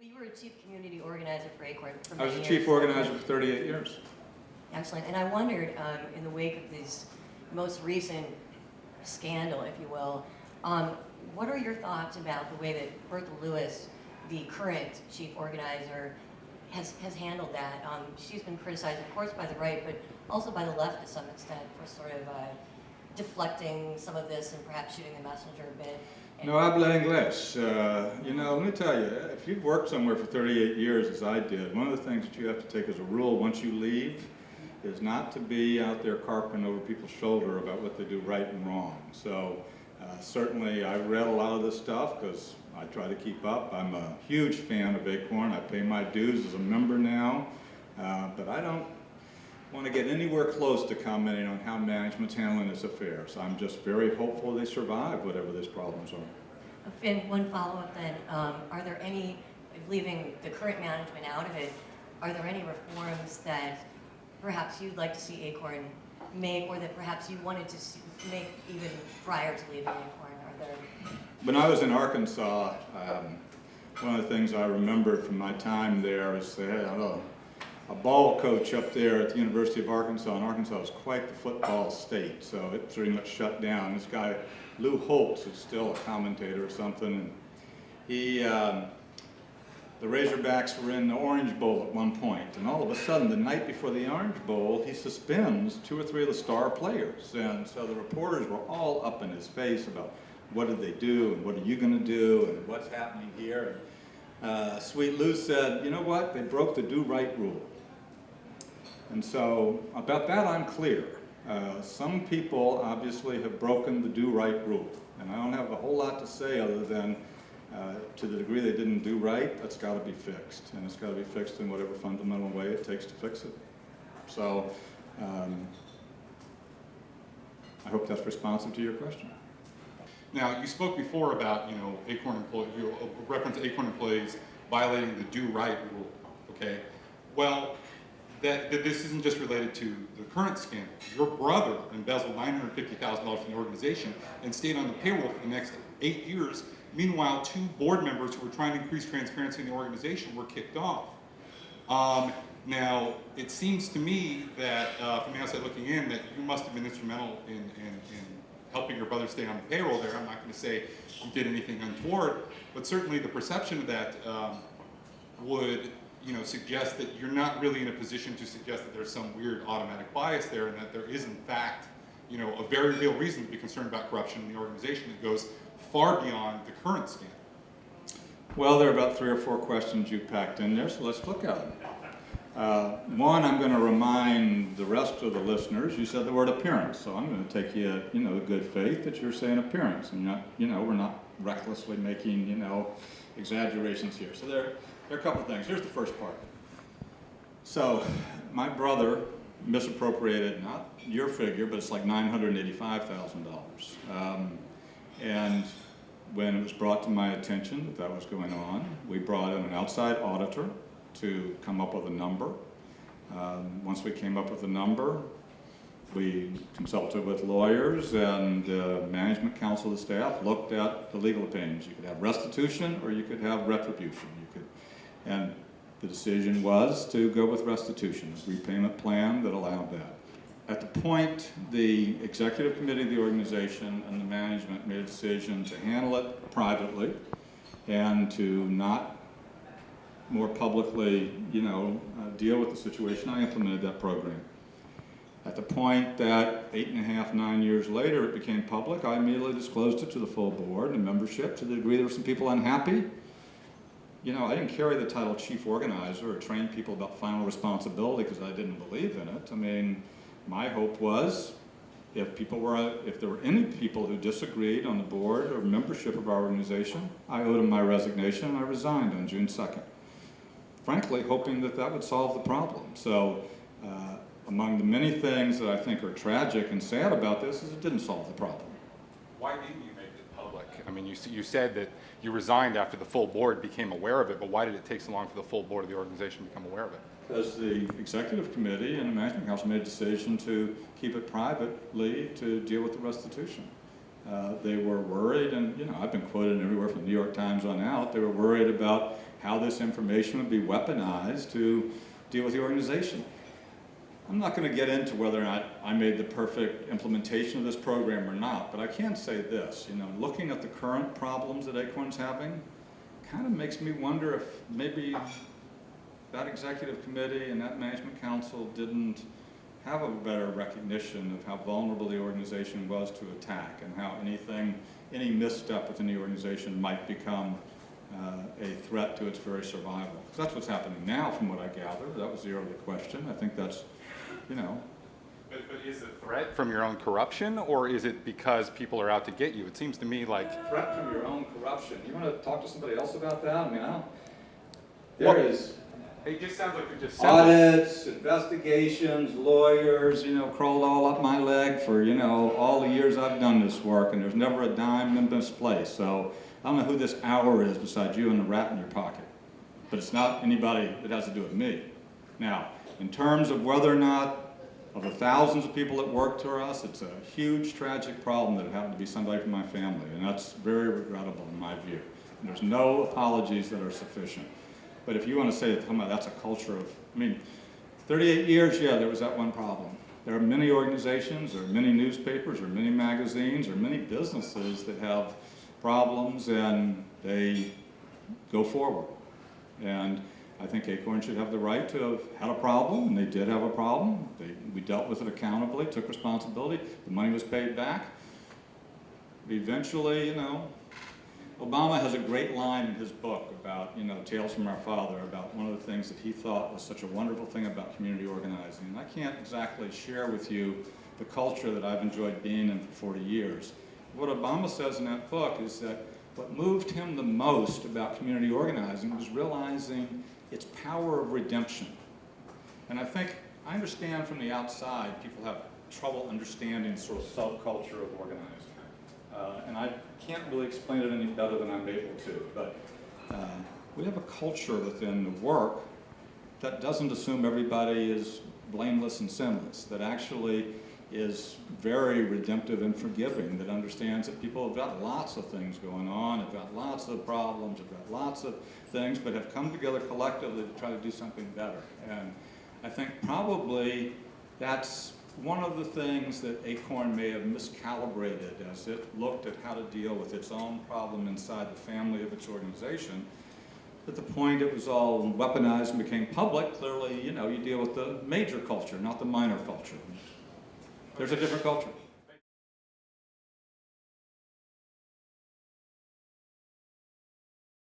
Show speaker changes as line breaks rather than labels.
Well, you were a chief community organizer for ACORN for
I was
many
the chief
years.
organizer for 38 years.
Excellent. And I wondered, in the wake of this most recent scandal, if you will, what are your thoughts about the way that Bertha Lewis, the current chief organizer, has handled that? She's been criticized, of course, by the right, but also by the left to some extent for sort of deflecting some of this and perhaps shooting the messenger a bit.
No habla inglés. You know, let me tell you, if you've worked somewhere for 38 years, as I did, one of the things that you have to take as a rule once you leave is not to be out there carping over people's shoulder about what they do right and wrong. So certainly I read a lot of this stuff because I try to keep up. I'm a huge fan of ACORN. I pay my dues as a member now, but I don't want to get anywhere close to commenting on how management's handling this affair. So I'm just very hopeful they survive whatever these problems are.
And one follow-up then, are there any, leaving the current management out of it, are there any reforms that perhaps you'd like to see ACORN make, or that perhaps you wanted to make even prior to leaving ACORN? Are there?
When I was in Arkansas, one of the things I remembered from my time there is they had a ball coach up there at the University of Arkansas, and Arkansas was quite the football state, so it pretty much shut down. This guy, Lou Holtz, is still a commentator or something, and he, the Razorbacks were in the Orange Bowl at one point, and all of a sudden, the night before the Orange Bowl, he suspends 2 or 3 of the star players, and so the reporters were all up in his face about what did they do, and what are you going to do, and what's happening here. Sweet Lou said, you know what, they broke the do-right rule. And so about that I'm clear. Some people obviously have broken the do-right rule, and I don't have a whole lot to say other than to the degree they didn't do right, that's got to be fixed, and it's got to be fixed in whatever fundamental way it takes to fix it. So I hope that's responsive to your question.
Now, you spoke before about, you know, ACORN employees, reference to ACORN employees violating the do-right rule, okay? Well, that this isn't just related to the current scandal. Your brother embezzled $950,000 from the organization and stayed on the payroll for the next 8 years. Meanwhile, 2 board members who were trying to increase transparency in the organization were kicked off. Now, it seems to me that, from the outside looking in, that you must have been instrumental in helping your brother stay on the payroll there. I'm not going to say you did anything untoward, but certainly the perception of that would, you know, suggest that you're not really in a position to suggest that there's some weird automatic bias there, and that there is in fact, you know, a very real reason to be concerned about corruption in the organization that goes far beyond the current scandal.
Well, there are about 3 or 4 questions you packed in there, so let's look at them. One, I'm going to remind the rest of the listeners, you said the word appearance, so I'm going to take you, you know, good faith that you're saying appearance, and not, you know, we're not recklessly making, you know, exaggerations here. So there are a couple things. Here's the first part. So my brother misappropriated, not your figure, but it's like $985,000. And when it was brought to my attention that that was going on, we brought in an outside auditor to come up with a number. Once we came up with a number, we consulted with lawyers, and management council of the staff looked at the legal opinions. You could have restitution or you could have retribution. And the decision was to go with restitution, a repayment plan that allowed that. At the point, the executive committee of the organization and the management made a decision to handle it privately and to not more publicly, you know, deal with the situation. I implemented that program. At the point that 8.5, 9 years later it became public, I immediately disclosed it to the full board and membership to the degree there were some people unhappy. You know, I didn't carry the title chief organizer or train people about final responsibility because I didn't believe in it. I mean, my hope was if there were any people who disagreed on the board or membership of our organization, I owed them my resignation, and I resigned on June 2nd. Frankly, hoping that that would solve the problem. So among the many things that I think are tragic and sad about this is it didn't solve the problem.
Why didn't you make it public? I mean, you said that you resigned after the full board became aware of it, but why did it take so long for the full board of the organization to become aware of it?
Because the executive committee and the management council made a decision to keep it privately to deal with the restitution. They were worried, and you know, I've been quoted everywhere from the New York Times on out, they were worried about how this information would be weaponized to deal with the organization. I'm not going to get into whether or not I made the perfect implementation of this program or not, but I can say this, you know, looking at the current problems that ACORN's having, kind of makes me wonder if maybe that executive committee and that management council didn't have a better recognition of how vulnerable the organization was to attack and how any misstep within the organization might become a threat to its very survival. Because that's what's happening now from what I gather. That was the earlier question. I think that's, you know.
But is it a threat from your own corruption, or is it because people are out to get you? It seems to me like...
Threat from your own corruption. You want to talk to somebody else about that? I mean,
It just sounds like you're just...
audits, investigations, lawyers, you know, crawled all up my leg for, you know, all the years I've done this work, and there's never a dime been misplaced. So I don't know who this hour is besides you and the rat in your pocket. But it's not anybody that has to do with me. Now, in terms of whether or not, of the thousands of people that work for us, it's a huge, tragic problem that it happened to be somebody from my family, and that's very regrettable in my view. And there's no apologies that are sufficient. But if you want to say that that's a culture of, 38 years, yeah, there was that one problem. There are many organizations, there are many newspapers, there are many magazines, there are many businesses that have problems and they go forward. And I think ACORN should have the right to have had a problem, and they did have a problem. We dealt with it accountably, took responsibility, the money was paid back. Eventually, you know, Obama has a great line in his book about, you know, Tales from Our Father, about one of the things that he thought was such a wonderful thing about community organizing. And I can't exactly share with you the culture that I've enjoyed being in for 40 years. What Obama says in that book is that what moved him the most about community organizing was realizing its power of redemption. And I understand from the outside, people have trouble understanding sort of subculture of organizing. And I can't really explain it any better than I'm able to, but we have a culture within the work that doesn't assume everybody is blameless and sinless, that actually is very redemptive and forgiving, that understands that people have got lots of things going on, have got lots of problems, have got lots of things, but have come together collectively to try to do something better. And I think probably that's one of the things that ACORN may have miscalibrated as it looked at how to deal with its own problem inside the family of its organization. At the point it was all weaponized and became public, clearly, you know, you deal with the major culture, not the minor culture. There's a different culture.